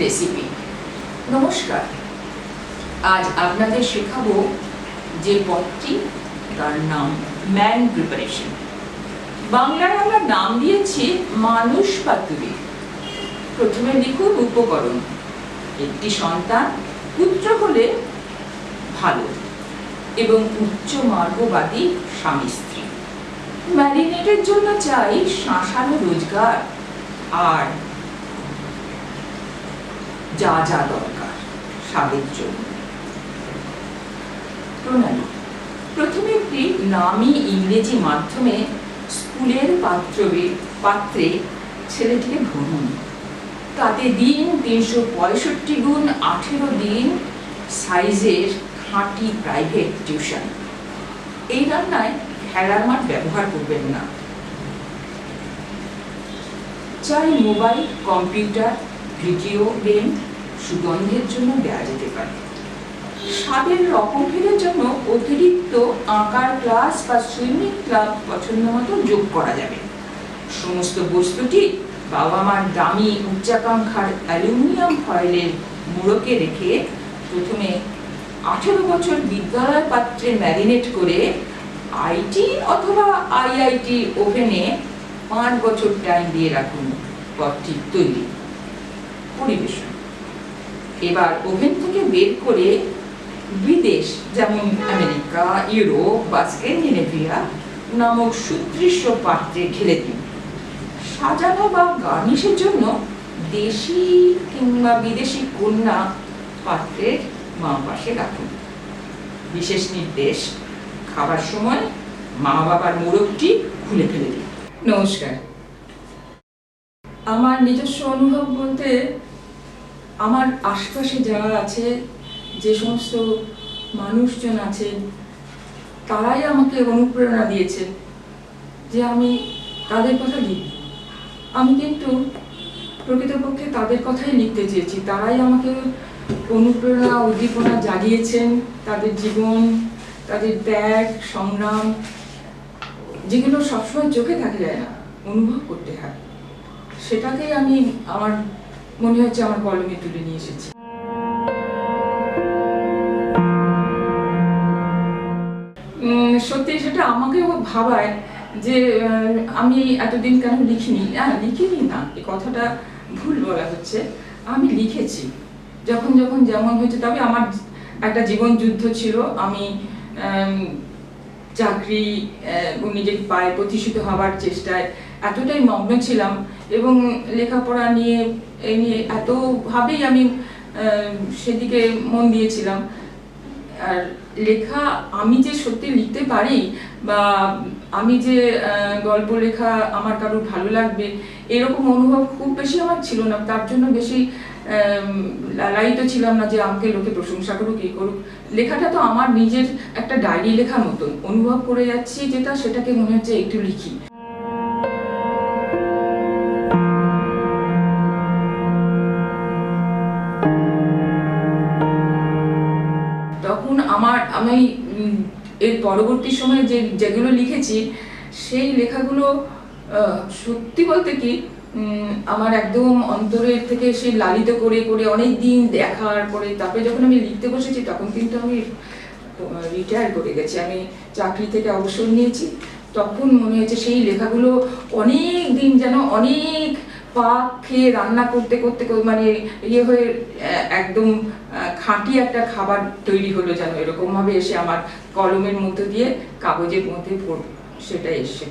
Recipe. নমস্কার, আজ আপনাদের শেখাবো যে পদটি, তার নাম ম্যান প্রিপারেশন। বাংলায় আমরা নাম দিয়েছি মানুষ পাতুরি। প্রথমে লিখুন উপকরণ। একটি সন্তান, পুত্র হলে ভালো এবং উচ্চ মার্গবাদী স্বামী স্ত্রী। ম্যারিনেটের জন্য চাই শাঁসালো রোজগার আর যা যা দরকার স্বাদের জন্য। প্রণালী: প্রথমে একটি নামী ইংরেজি মাধ্যমে স্কুলের পাত্রে ছেলেটিকে ভরুন। তাতে দিন 365x18 দিন সাইজের খাঁটি প্রাইভেট টিউশন। এই রান্নায় খেলার মাঠ ব্যবহার করবেন না। চাই মোবাইল, কম্পিউটার, ভিডিও গেম সুগন্ধের জন্য দেওয়া যেতে পারে। স্বাদের রকমভেদের জন্য অতিরিক্ত আঁকার ক্লাস বা সুইমিং ক্লাব পছন্দ মতো যোগ করা যাবে। সমস্ত বস্তুটি বাবা মার দামি উচ্চাকাঙ্ক্ষার অ্যালুমিনিয়াম ফয়েলের মোড়কে রেখে প্রথমে 18 বছর বিদ্যালয় পাত্রে ম্যারিনেট করে আইটি অথবা আইআইটি ওভেনে 5 বছর টাইম দিয়ে রাখুন। পদটি তৈরি। পরিবেশন: এবার ওভেন থেকে বের করে বিদেশ যেমন আমেরিকা, ইউরোপ বা স্ক্যান্ডিনেভিয়া নামক সুদৃশ্য পাত্রে ঢেলে দিন। সাজানো বা গার্নিশের জন্য দেশি কিংবা বিদেশি কন্যা পাত্রের বাঁ পাশে রাখুন। বিশেষ নির্দেশ: খাবার সময় মা বাবার মোড়কটি খুলে ফেলে দিন। নমস্কার। আমার নিজস্ব অনুভব বলতে, আমার আশপাশে যারা আছে, যে সমস্ত মানুষজন আছেন, তারাই আমাকে অনুপ্রেরণা দিয়েছেন যে আমি তাদের কথা লিখি। আমি কিন্তু প্রকৃতপক্ষে তাদের কথাই লিখতে চেয়েছি। তারাই আমাকে অনুপ্রেরণা, উদ্দীপনা জাগিয়েছেন। তাদের জীবন, তাদের ত্যাগ, সংগ্রাম, যেগুলো সবসময় চোখে দেখা যায় না, অনুভব করতে হয়, সেটাকেই আমি আমার মনে হচ্ছে আমার কলমে তুলে নিয়ে এসেছি। সত্যি সেটা আমাকে ভাবায় যে আমি এতদিন কেন লিখিনি না, এই কথাটা ভুল বলা হচ্ছে। আমি লিখেছি যখন যেমন হয়েছে। তবে আমার একটা জীবন যুদ্ধ ছিল। আমি চাকরি নিজের পায়ে প্রতিষ্ঠিত হওয়ার চেষ্টায় এতটাই মগ্ন ছিলাম এবং লেখাপড়া নিয়ে এতভাবেই আমি সেদিকে মন দিয়েছিলাম। আর লেখা, আমি যে সত্যি লিখতে পারি বা আমি যে গল্প লেখা আমার কারোর ভালো লাগবে, এরকম অনুভব খুব বেশি আমার ছিল না। তার জন্য বেশি লালায়িত ছিলাম না যে আমাকে লোকে প্রশংসা করুক, এই করুক। লেখাটা তো আমার নিজের একটা ডায়েরি লেখার মতন। অনুভব করে যাচ্ছি যেটা, সেটাকে মনে হচ্ছে একটু লিখি। তখন আমি এর পরবর্তী সময়ে যেগুলো লিখেছি, সেই লেখাগুলো সত্যি বলতে কি আমার একদম অন্তরের থেকে সে লালিত করে অনেক দিন দেখার পরে তারপরে যখন আমি লিখতে বসেছি, তখন কিন্তু আমি রিটায়ার করে গেছি। আমি চাকরি থেকে অবসর নিয়েছি। তখন মনে হয়েছে সেই লেখাগুলো অনেক দিন যেন অনেক পাক খেয়ে রান্না করতে মানে হয়ে একদম খাঁটি একটা খাবার তৈরি হলো, যেন এরকম ভাবে এসে আমার কলমের মধ্যে দিয়ে কাগজের মধ্যে সেটা এসে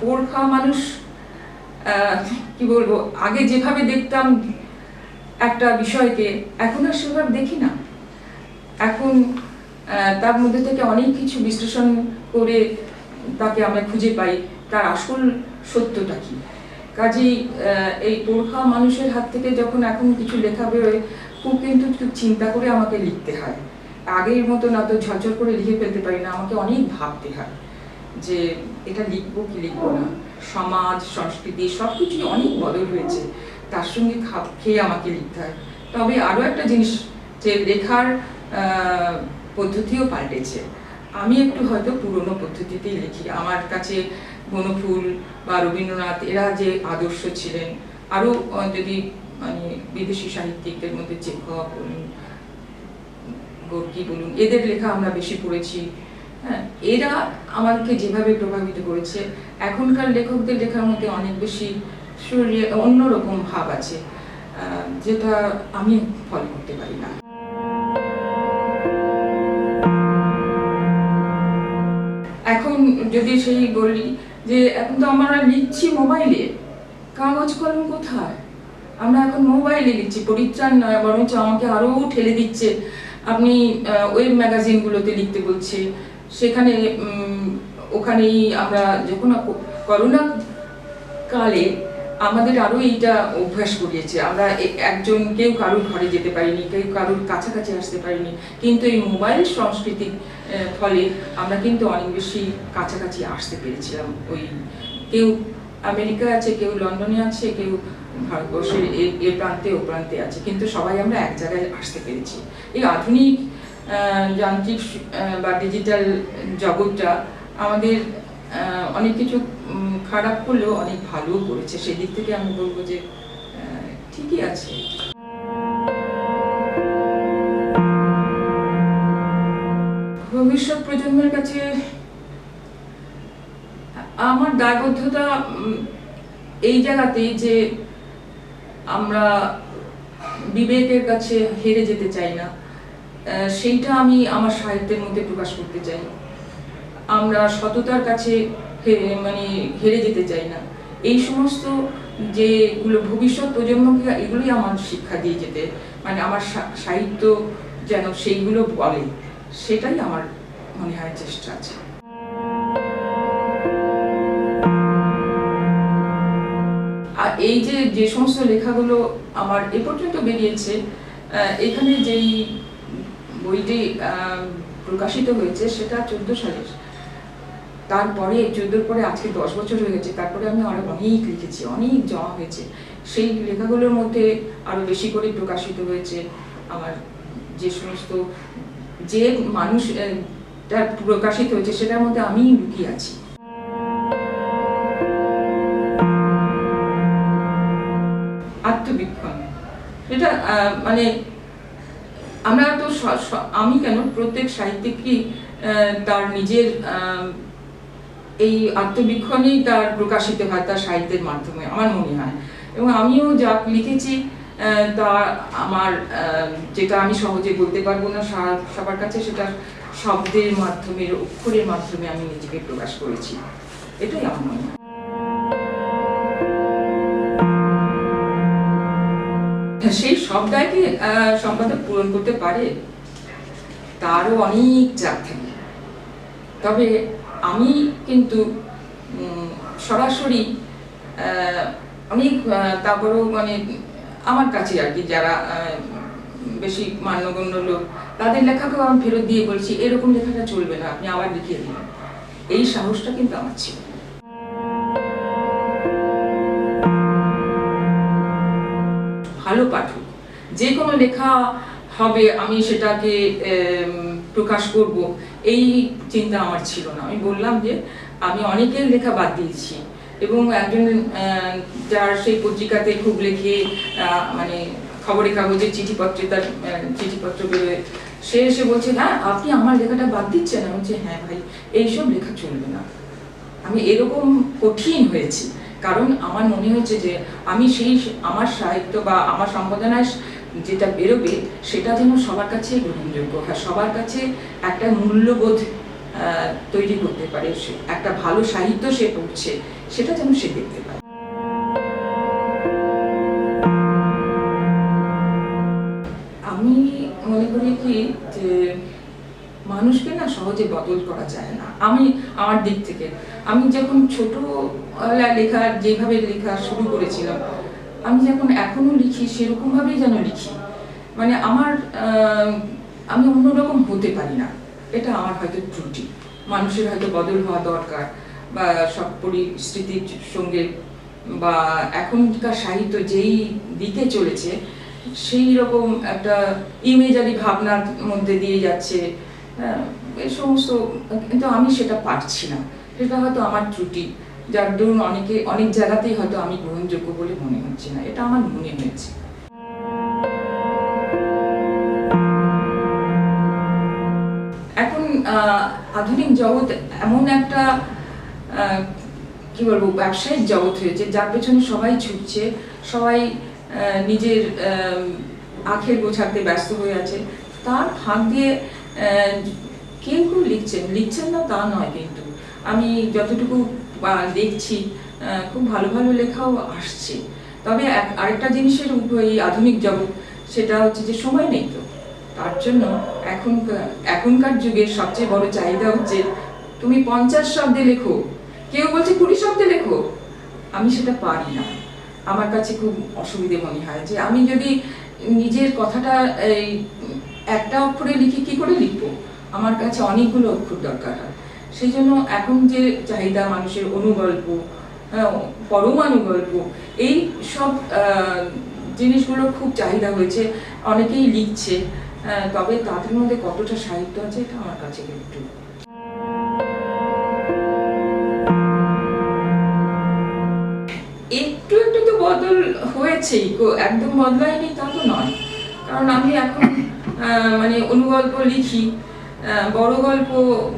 পোড় খাওয়া মানুষ, কি বলবো, আগে যেভাবে দেখতাম একটা বিষয়কে, এখন আর সেভাবে দেখি না। এখন তার মধ্যে থেকে অনেক কিছু বিশ্লেষণ করে তাকে আমরা খুঁজে পাই তার আসল সত্যটা কি। কাজেই এই পোড় খাওয়া মানুষের হাত থেকে যখন এখন কিছু লেখা বেরোয়, খুব চিন্তা করে আমাকে লিখতে হয়। আগের মতো না তো ঝরঝর করে লিখে ফেলতে পারি না। আমাকে অনেক ভাবতে হয় যে এটা লিখবো কি লিখবো না। সমাজ, সংস্কৃতি সবকিছুই অনেক বদল হয়েছে, তার সঙ্গে খাপ খেয়ে আমাকে লিখতে হয়। তবে আরও একটা জিনিস, যে লেখার পদ্ধতিও পাল্টেছে। আমি একটু হয়তো পুরনো পদ্ধতিতেই লিখি। আমার কাছে বনফুল বা রবীন্দ্রনাথ এরা যে আদর্শ ছিলেন, আরও যদি মানে বিদেশি সাহিত্যিকদের মধ্যে চেখভ বলুন, গোর্কি বলুন, এদের লেখা আমরা বেশি পড়েছি। হ্যাঁ, এরা আমাকে যেভাবে প্রভাবিত করেছে, এখনকার লেখকদের লেখার মধ্যে অনেক বেশি অন্যরকম ভাব আছে, যেটা আমি ফলো করতে পারি না। এখন যদি সেই বলি যে এখন তো আমরা লিখছি মোবাইলে, কাগজ কলম কোথায়? আমরা এখন মোবাইলে লিখছি, পরিত্রাণ নয় বরঞ্চ আমাকে আরও ঠেলে দিচ্ছে। আপনি ওয়েব ম্যাগাজিনগুলোতে লিখতে বলছে, সেখানে ওখানেই আমরা যখন করোনা কালে আমাদের আরও এইটা অভ্যাস করিয়েছে। আমরা কেউ কারোর ঘরে যেতে পারিনি, কেউ কারোর কাছাকাছি আসতে পারিনি, কিন্তু এই মোবাইল সংস্কৃতির ফলে আমরা কিন্তু অনেক বেশি কাছাকাছি আসতে পেরেছিলাম। ওই কেউ আমেরিকা আছে, কেউ লন্ডনে আছে, কেউ ভারতবর্ষের এ প্রান্তে ও প্রান্তে আছে, কিন্তু সবাই আমরা এক জায়গায় আসতে পেরেছি। এই আধুনিক যান্ত্রিক বা ডিজিটাল জগৎটা আমাদের অনেক কিছু খারাপ করলেও অনেক ভালোও করেছে। সেদিক থেকে আমি বলবো যে ঠিকই আছে। ভবিষ্যৎ প্রজন্মের কাছে আমার দায়বদ্ধতা এই জায়গাতেই যে আমরা বিবেকের কাছে হেরে যেতে চাই না, সেইটা আমি আমার সাহিত্যের মধ্যে প্রকাশ করতে চাই। আমরা সততার কাছে মানে হেরে যেতে চাই না। এই সমস্ত যেগুলো ভবিষ্যৎ প্রজন্মকে, এগুলোই আমার শিক্ষা দিয়ে যেতে, মানে আমার সাহিত্য যেন সেইগুলো বলে, সেটাই আমার মনে হয় চেষ্টা আছে। আর এই যে সমস্ত লেখাগুলো আমার এ পর্যন্ত বেরিয়েছে, এখানে যেই বইটি প্রকাশিত হয়েছে সেটা 14 সালের, তারপরে 14 পরে আজকে 10 বছর হয়ে গেছে, তারপরে আমি আরো অনেক লিখেছি, অনেক জমা হয়েছে। সেই লেখাগুলোর মধ্যে আরো বেশি করে প্রকাশিত হয়েছে আমার যে সমস্ত যে মানুষ প্রকাশিত হয়েছে, সেটার মধ্যে আমি লুকিয়ে আছি। আত্মবীক্ষণ, এটা মানে আমরা তো আমি কেন, প্রত্যেক সাহিত্যিকই তার নিজের এই আত্মবীক্ষণেই তার প্রকাশিত হয় তার সাহিত্যের মাধ্যমে, আমার মনে হয়। এবং আমিও যা লিখেছি তা আমার যেটা আমি সহজে বলতে পারবো না সবার কাছে, সেটা শব্দের মাধ্যমে, অক্ষরের মাধ্যমে আমি নিজেকে প্রকাশ করেছি, এটাই আমার মনে হয়। সেই শব্দকে সম্পাদক পূরণ করতে পারে, তারও অনেক চাপ থাকে। তবে আমি কিন্তু সরাসরি অনেক, তারপরেও মানে আমার কাছে আর কি যারা বেশি মান্যগণ্য লোক, তাদের লেখাকেও আমি ফেরত দিয়ে বলছি এরকম লেখাটা চলবে না, আপনি আবার লিখিয়ে দিন। এই সাহসটা কিন্তু আমার ছিল। ভালো পাঠক, যে কোনো লেখা হবে আমি সেটাকে প্রকাশ করব, এই চিন্তা আমার ছিল না। আমি বললাম যে আমি অনেকের লেখা বাদ দিয়েছি, এবং একজন যার সেই পত্রিকাতে খুব লেখে, মানে খবরের কাগজে চিঠিপত্রে তার চিঠিপত্র বেরোয়, সে এসে বলছে হ্যাঁ আপনি আমার লেখাটা বাদ দিচ্ছেন। আমি বলছি হ্যাঁ ভাই, এইসব লেখা চলবে না। আমি এরকম কঠিন হয়েছি, কারণ আমার মনে হয়েছে যে আমি সেই আমার সাহিত্য বা আমার সম্পাদনায় যেটা বেরোবে সেটা যেন সবার কাছে গ্রহণযোগ্য হয়, সবার কাছে একটা মূল্যবোধ তৈরি করতে পারে, একটা ভালো সাহিত্য সে পড়ছে সেটা যেন সে দেখতে পায়। আমি মনে করি কি যে মানুষকে না সহজে বদল করা যায় না। আমি আমার দিক থেকে, আমি যখন ছোটবেলা যেভাবে লেখা শুরু করেছিলাম, আমি যখন এখনো লিখি সেরকম ভাবেই যেন লিখি, মানে আমি অন্যরকম হতে পারি না। এটা আমার হয়তো ত্রুটি। মানুষের হয়তো বদল হওয়া দরকার, বা সব পরিস্থিতির সঙ্গে বা এখনকার সাহিত্য যেই দিকে চলেছে সেই রকম একটা ইমেজারি ভাবনার মধ্যে দিয়ে যাচ্ছে, এই সমস্ত, কিন্তু আমি সেটা পারছি না। সেটা হয়তো আমার ত্রুটি। যার দরুন অনেক জায়গাতেই হয়তো আমি গ্রহণযোগ্য বলে মনে হচ্ছে না, এটা আমার মনে হয়েছে। এখন আধুনিক জগৎ এমন একটা কি বলবো ব্যবসায়িক জগৎ হয়েছে, যার পেছনে সবাই ছুটছে, সবাই নিজের আখের গোছাতে ব্যস্ত হয়ে আছে। তার ফাঁক দিয়ে কেউ লিখছেন না তা নয়, কিন্তু আমি যতটুকু দেখছি খুব ভালো ভালো লেখাও আসছে। তবে আরেকটা জিনিসের এই আধুনিক জগৎ, সেটা হচ্ছে যে সময় নেই। তো তার জন্য এখনকার যুগের সবচেয়ে বড় চাহিদা হচ্ছে তুমি 50 শব্দে লেখো, কেউ বলছে 20 শব্দে লেখো। আমি সেটা পারি না, আমার কাছে খুব অসুবিধে মনে হয় যে আমি যদি নিজের কথাটা এই একটা অক্ষরে লিখি, কি করে লিখবো? আমার কাছে অনেকগুলো অক্ষর দরকার হয়। সেই জন্য এখন যে চাহিদা মানুষের অনুগল্প, পরমাণু গল্প, এই সব জিনিসগুলো খুব চাহিদা হয়েছে, অনেকেই লিখছে। তবে তাদের মধ্যে কতটা সাহিত্য আছে এটা আমার কাছে একটু তো বদল হয়েছেই, একদম বদলায়নি তা তো নয়। কারণ আমি এখন মানে অনুগল্প লিখি, বড় গল্প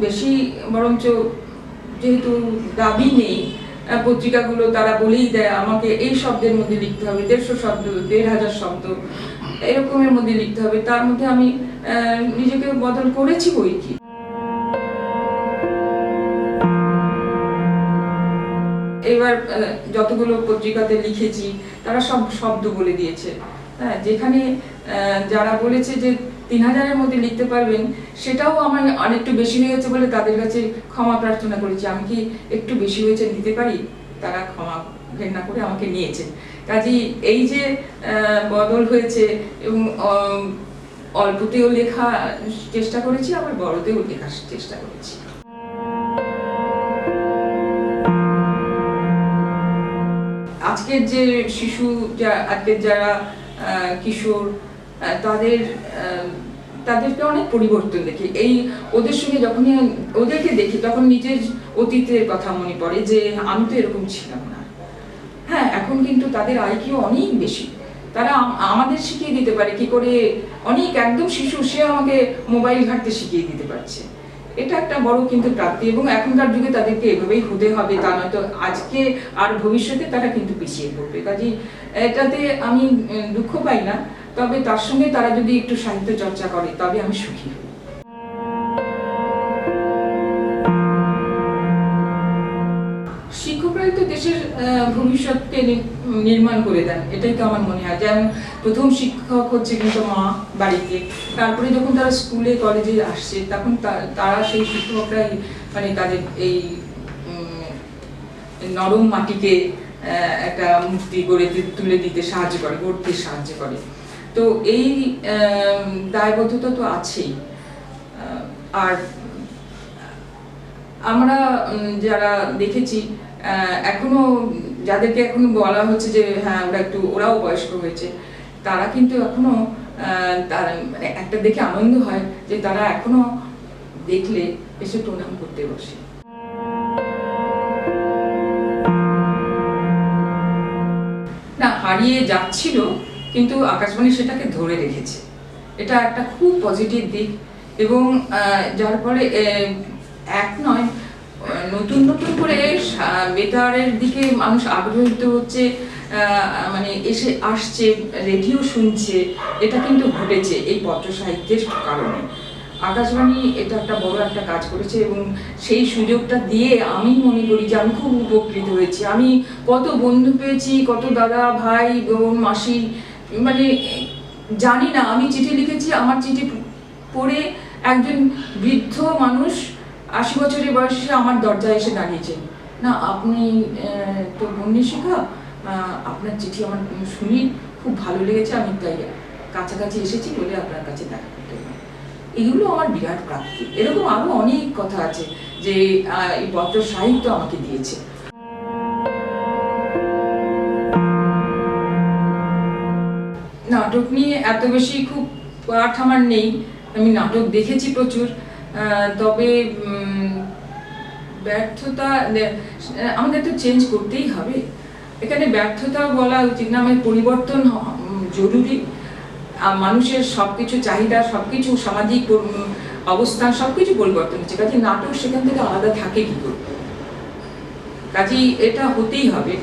বেশি, বরঞ্চ যেহেতু দাবি নেই, পত্রিকাগুলো তারা বলেই দেয় আমাকে এই শব্দের মধ্যে লিখতে হবে, 150 শব্দ, 1500 শব্দ এরকমের মধ্যে লিখতে হবে। তার মধ্যে আমি নিজেকে বদল করেছি বই কি। এবার যতগুলো পত্রিকাতে লিখেছি তারা সব শব্দ বলে দিয়েছে। হ্যাঁ, যেখানে যারা বলেছে যে 3000-এর মধ্যে লিখতে পারবেন, সেটাও আমার অনেকটু বেশি হয়ে গেছে বলে তাদের কাছে ক্ষমা প্রার্থনা করেছি। আমি কি একটু বেশি হয়েছে দিতে পারি? তারা ক্ষমা ঘেন্না করে আমাকে নিয়েছে। কাজেই এই যে বদল হয়েছে, এবং অল্পতেও লেখা চেষ্টা করেছি, আবার বড়তেও লেখার চেষ্টা করেছি। আজকের যে শিশু, আজকের যারা কিশোর, তাদেরকে অনেক পরিবর্তন দেখি। এই ওদের সঙ্গে যখনই ওদেরকে দেখি, তখন নিজের অতীতের কথা মনে পড়ে যে আমি তো এরকম ছিলাম না। হ্যাঁ, এখন কিন্তু তাদের আইকিউ অনেক বেশি। তারা আমাদের শিখিয়ে দিতে পারে কি করে, অনেক একদম শিশু, সে আমাকে মোবাইল ঘাঁটতে শিখিয়ে দিতে পারছে। এটা একটা বড় কিন্তু প্রাপ্তি, এবং এখনকার যুগে তাদেরকে এভাবেই হতে হবে, তা নয়তো আজকে আর ভবিষ্যতে তারা কিন্তু পিছিয়ে পড়বে। কাজেই এটাতে আমি দুঃখ পাই না, তবে তার সঙ্গে তারা যদি একটু সাহিত্য চর্চা করে তবে আমি সুখী হই। শিক্ষকরাই তো দেশের ভবিষ্যৎকে নির্মাণ করে দেন, এটাই তো আমার মনে হয়। যেমন প্রথম শিক্ষক হচ্ছে কিন্তু মা বাড়িতে, তারপরে যখন তারা স্কুলে কলেজে আসছে, তখন তারা সেই শিক্ষকরাই মানে তাদের এই নরম মাটিকে একটা মূর্তি গড়ে তুলে দিতে সাহায্য করে, গড়তে সাহায্য করে। তো এই দায়বদ্ধতা তো আছেই। আর আমরা যারা দেখেছি, এখনো যাদেরকে এখনো বলা হচ্ছে যে হ্যাঁ ওরাও বয়স্ক হয়েছে, তারা কিন্তু এখনো মানে একটা দেখে আনন্দ হয় যে তারা এখনো দেখলে এসে প্রণাম করতে বসে। না, হারিয়ে যাচ্ছিল, কিন্তু আকাশবাণী সেটাকে ধরে রেখেছে। এটা একটা খুব পজিটিভ দিক, এবং যার ফলে এক নয়, নতুন করে বেতারের দিকে মানুষ আগ্রহিত হচ্ছে, মানে আসছে, রেডিও শুনছে। এটা কিন্তু ঘটেছে এই পত্র সাহিত্যের কারণে। আকাশবাণী এটা একটা বড় একটা কাজ করেছে, এবং সেই সুযোগটা দিয়ে আমি মনে করি যে আমি খুব উপকৃত হয়েছি। আমি কত বন্ধু পেয়েছি, কত দাদা ভাই বোন মাসি, মানে জানি না, আমি চিঠি লিখেছি, আমার চিঠি পড়ে একজন বৃদ্ধ মানুষ 80 বছরের বয়সে আমার দরজায় এসে দাঁড়িয়েছেন, না আপনি তো বন্যশিখা, আপনার চিঠি আমার শুনি খুব ভালো লেগেছে, আমি তাই কাছাকাছি এসেছি বলে আপনার কাছে দেখা করতে হবে। এগুলো আমার বিরাট প্রাপ্তি। এরকম আরো অনেক কথা আছে যে এই পত্র সাহিত্য আমাকে দিয়েছে। নাটক নিয়ে এত বেশি খুব পাঠ আমার নেই, আমি নাটক দেখেছি প্রচুর, তবে ব্যর্থতা আমাদের তো চেঞ্জ করতেই হবে। এখানে ব্যর্থতা বলা উচিত না, আমাদের পরিবর্তন জরুরি। মানুষের সবকিছু চাহিদা, সবকিছু সামাজিক অবস্থান সবকিছু পরিবর্তন হচ্ছে, কাজে নাটক সেখান থেকে আলাদা থাকে কি করে? কাজেই এটা হতেই হবে।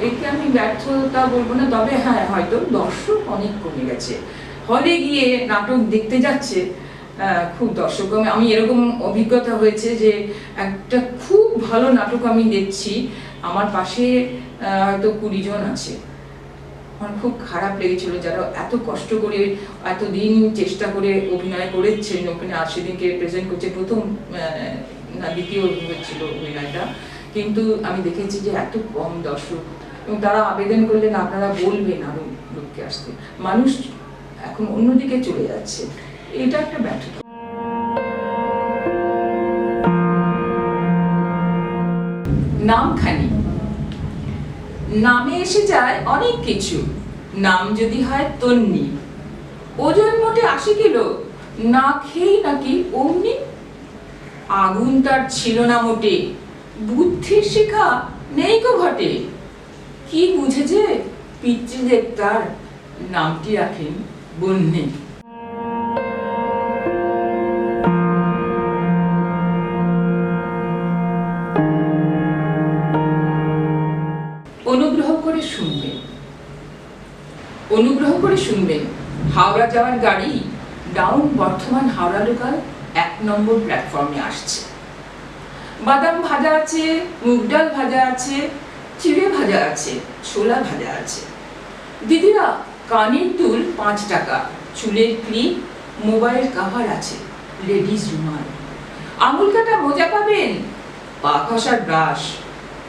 একে আমি ব্যর্থতা বলবো না, তবে হ্যাঁ হয়তো দর্শক অনেক কমে গেছে। হলে গিয়ে নাটক দেখতে যাচ্ছে খুব দর্শক কমে। আমি এরকম অভিজ্ঞতা হয়েছে যে একটা খুব ভালো নাটক আমি দেখছি, আমার পাশে হয়তো 20 জন আছে। আমার খুব খারাপ লেগেছিল, যারা এত কষ্ট করে এতদিন চেষ্টা করে অভিনয় করেছেন, ওখানে আর সেদিনকে প্রেজেন্ট করছে, প্রথম না দ্বিতীয় হয়েছিল অভিনয়টা, কিন্তু আমি দেখেছি যে এত কম দর্শক, এবং তারা আবেদন করলেন আপনারা বলবেন আরো লোককে আসতে। মানুষ এখন অন্যদিকে চলে যাচ্ছে, এটা একটা ব্যর্থতা। নামখানি, নামে এসে যায় অনেক কিছু। নাম যদি হয় তন্নি, ওজন মোটে 80 কিলো, না খেয়েই নাকি অমনি। আগুন তার ছিল না মোটে, বুদ্ধির শিখা নেই কো ঘটে। কি বুঝেছে পিতৃদেব তার নামটি রাখেন বন্যে। অনুগ্রহ করে শুনবেন, অনুগ্রহ করে শুনবেন। হাওড়া যাওয়ার গাড়ি ডাউন বর্ধমান হাওড়া লোকাল 1 নম্বর প্ল্যাটফর্মে আসছে। বাদাম ভাজা আছে, মুগ ডাল ভাজা আছে, চিড়ে ভাজা আছে, ছোলা ভাজা আছে। দিদিরা কানের দুল 5 টাকা, চুলের ক্লিপ, মোবাইল কভার আছে, লেডিস রুমাল। আঙুল কাটা মোজা পাবেন, পা ঘষার ব্রাশ,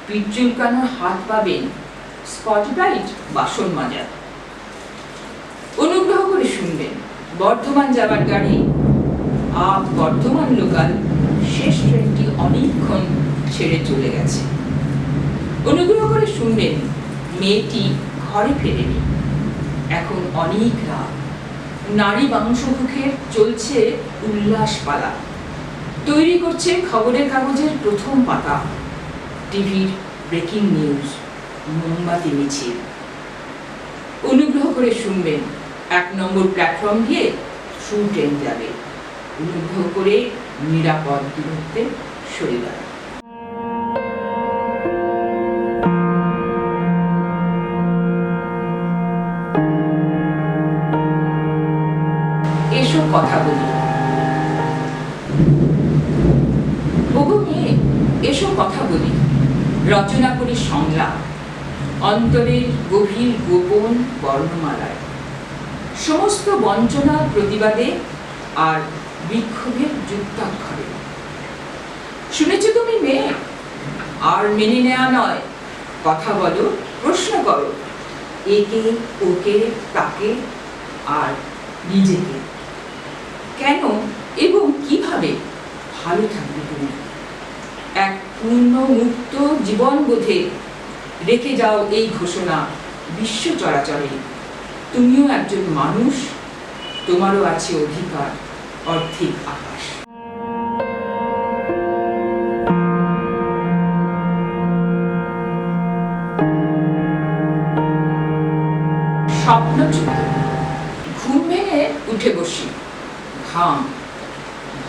পিঠ চুলকানোর হাত পাবেন, স্কচ ব্রাইট, বাসন মাজা। অনুগ্রহ করে শুনবেন, বর্ধমান যাবার গাড়ি আপ বর্ধমান লোকাল শেষ ট্রেনটি অনেকক্ষণ ছেড়ে চলে গেছে। অনুগ্রহ করে শুনবেন, মেয়েটি ঘরে ফেরেনি, এখন অনেক রাত। নারী বংশভুখের চলছে উল্লাস পালা, তৈরি করছে খবরের কাগজের প্রথম পাতা, টিভির ব্রেকিং নিউজ, মোমবাতি মিছিল। অনুগ্রহ করে শুনবেন, 1 নম্বর প্ল্যাটফর্ম দিয়ে থ্রু ট্রেন যাবে। অনুগ্রহ করে নিরাপদ দূরত্বে সরে দাঁড়ান। এসো কথা বলি, ওগো মেয়ে এসো কথা বলি। রচনা করি সংলাপ, অন্তরের গভীর গোপন বর্ণমালায়, সমস্ত বঞ্চনা প্রতিবাদে আর বিক্ষোভের যুক্তাক্ষরে। শুনেছ তুমি মেয়ে, আর মেনে নেওয়া নয়, কথা বলো, প্রশ্ন করো, একে ওকে তাকে আর নিজেকে। কেন এবং কিভাবে ভালো থাকবে তুমি? এক পূর্ণ মুক্ত জীবনবোধে রেখে যাও এই ঘোষণা বিশ্ব চরাচরে, তুমিও একজন মানুষ, তোমারও আছে অধিকার, অর্ধেক আকাশ। স্বপ্ন চুপ, ঘুম ভেঙে উঠে বসি, ঘাম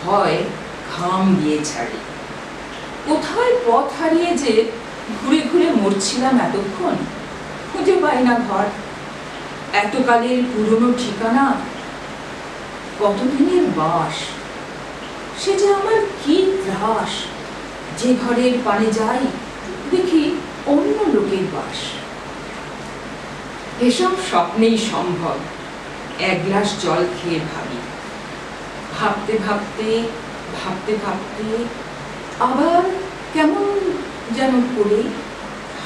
ভয় ঘাম দিয়ে ছাড়ি। কোথায় পথ হারিয়ে যে ঘুরে ঘুরে মরছিলাম এতক্ষণ, খুঁজে পাই না ঘর। এতকালের পুরনো ঠিকানা, কতদিনের বাস, সে যে আমার কি ত্রাস। যে ঘরের পানে যাই দেখি অন্য লোকের বাস। এসব স্বপ্নেই সম্ভব, 1 গ্লাস জল খেয়ে ভাবি। ভাবতে ভাবতে ভাবতে ভাবতে আবার কেমন যেন করে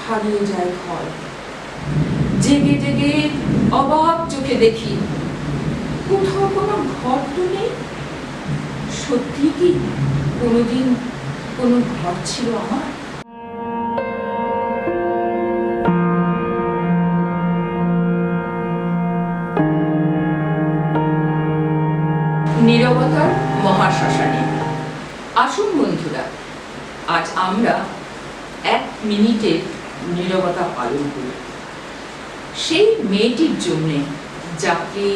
হারিয়ে যায় ঘর। জেগে জেগে অবাক চোখে দেখি, কোথাও কোনো ঘর তো নেই। সত্যি কি কোনোদিন কোনো ঘর ছিল আমার? নীরবতার মহাশ্মশানে। আসুন বন্ধুরা, আজ আমরা 1 মিনিটের নীরবতা পালন করি সেই মেয়েটির জন্য, যাকে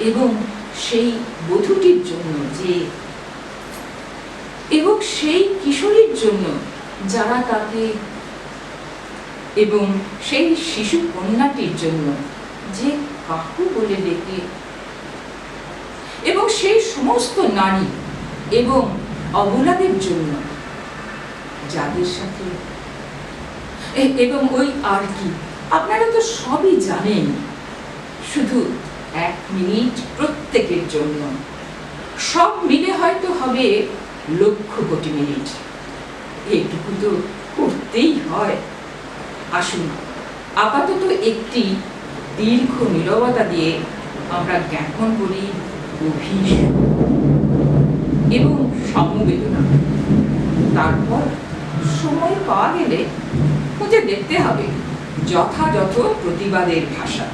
এবং সেই বধূটির জন্য এবং সেই কিশোরীর জন্য যারা তাকে, এবং সেই শিশু কন্যাটির জন্য যে কাকু বলে ডেকে, এবং সেই সমস্ত নারী এবং অবলাদের জন্য যাদের সাথে, এবং ওই আর কি, আপনারা তো সবই জানেন। শুধু 1 মিনিট প্রত্যেকের জন্য, সব মিলে হয়তো হবে লক্ষ কোটি মিনিট। এইটুকু তো করতেই হয়। আসুন আপাতত একটি দীর্ঘ নীরবতা দিয়ে আমরা জ্ঞাপন করি গভীর এবং সমবেদনা। তারপর সময় পাওয়া গেলে খুঁজে দেখতে হবে যথাযথ প্রতিবাদের ভাষা।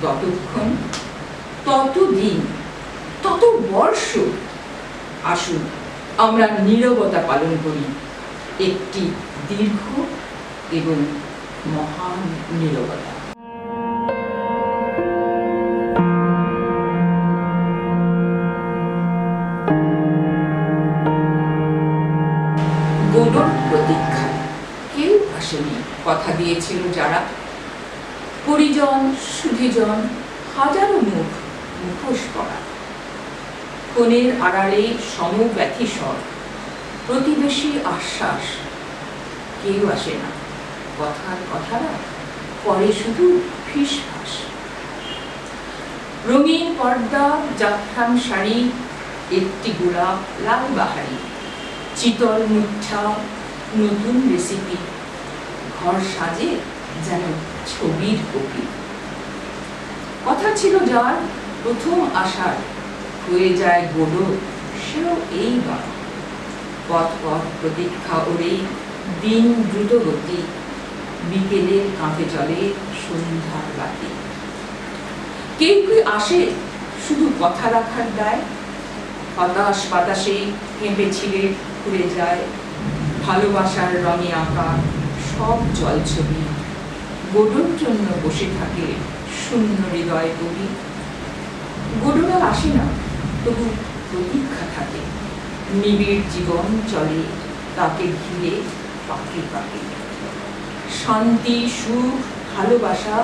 ততক্ষণ, ততদিন, তত বর্ষ আসুন আমরা নীরবতা পালন করি, একটি দীর্ঘ এবং মহান নীরবতা। গোডর প্রতীক্ষায় কেউ আসেনি। কথা দিয়েছিল যারা, পরিজন সুধীজন, হাজারো মুখ মুখোশ পরা, ফোনের আড়ালে সমব্যথী স্বর, প্রতিবেশী আশ্বাস, কেউ আসে না। কথারা পরে শুধু ফিসফাস। রঙিন পর্দা, জাফরান শাড়ি, একটি গোলাপ, লাল বাহারি, চিতল মুঠা, নতুন রেসিপি, ঘর সাজে যেন ছবির কপি। কথা ছিল যার প্রথম আশার হয়ে যায় গোডো, সেও এইবার। পথ পথ প্রতীক্ষা ওরে, দিন দ্রুত গতি, বিকেলের কাঁপে চলে সন্ধ্যার বাতি। কেউ কেউ আসে শুধু কথা রাখার দায়, হতাশ বাতাসে কেঁপে ছিলে ঘুরে যায়, ভালোবাসার রঙে আঁকা সব জলছবি। গোডোর জন্য বসে থাকে শূন্য হৃদয় কবি। গোডোরা আসে না, তবু প্রতীক্ষা থাকে, নিবিড় জীবন চলে তাকে ঘিরে পাকে পাকে। শান্তি, সুখ, ভালোবাসা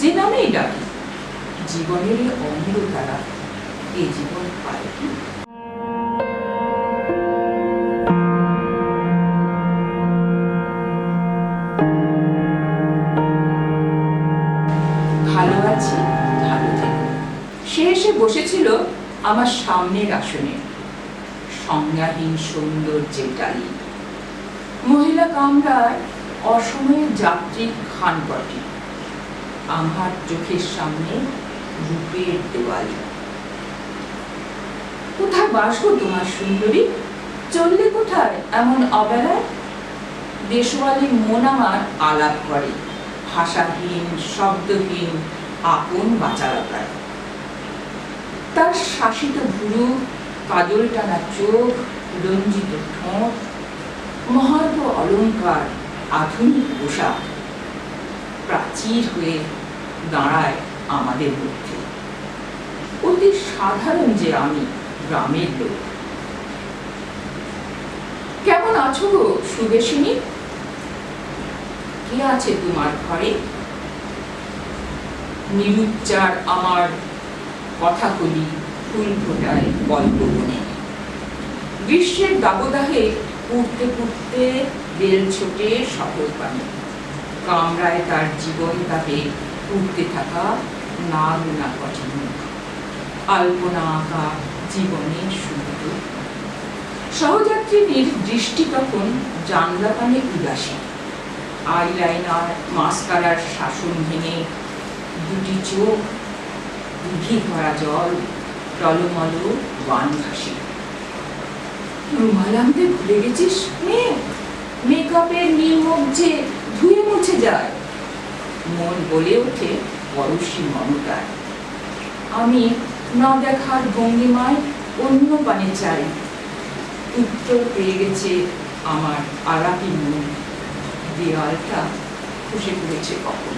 যে নামেই ডাকি, জীবনের অঙ্গ তারা এ জীবন পায় কি? ভালো আছি, ভালো থেকো। সে এসে বসেছিল আমার সামনের আসনে, সংজ্ঞাহীন সৌন্দর্যের ডালি। মহিলা কামরার অসময়ের যাত্রী খান কটি, আমার চোখের সামনে রূপের দেওয়ালি। কোথায় বাস গো তোমার সুন্দরী? চললে কোথায় এমন অবেলায়? দেশওয়ালি মন আমার আলাপ করে, ভাষাহীন শব্দহীন আপন বাচালতায়। তার শাসিত ভুরু, কাজল টানা চোখ, রঞ্জিত ঠোঁট, মহার্ঘ অলঙ্কার, আধুনিক পোশাক প্রাচীর হয়ে দাঁড়ায় আমাদের মধ্যে। অতি সাধারণ যে আমি, গ্রামের লোক। কেমন আছো গো সুবেশিনী? কে আছে তোমার ঘরে? নিরুচ্চার আমার কথাগুলি ফুল ফোটায় গল্প বনে। গ্রীষ্মের দাবদাহে উঠতে পুড়তে বেল ছোটে শহর পানে। কামরায় তার জীবন তাপে উঠতে থাকা না গুনা কঠিন, আলপনা আঁকা জীবনের সুন্দর। সহযাত্রীদের দৃষ্টি তখন জানলা পানে উদাসী। আইলাইনার মাস্কারার শাসন ভেঙে দুটি চোখ, দিঘি ভরা জল, টলমল বান ঘাসি। রুমাল আনতে ভুলে গেছিস মেয়ে? মেকআপের নির্মুখ যে ধুয়ে মুছে যায়। মন বলে ওঠে পরশী মমতায়। আমি না দেখার ভঙ্গিমায় অন্য পানে চাই। উত্তর পেয়ে গেছে আমার আলাপি মন দেওয়ালটা খসে পড়েছে কখন।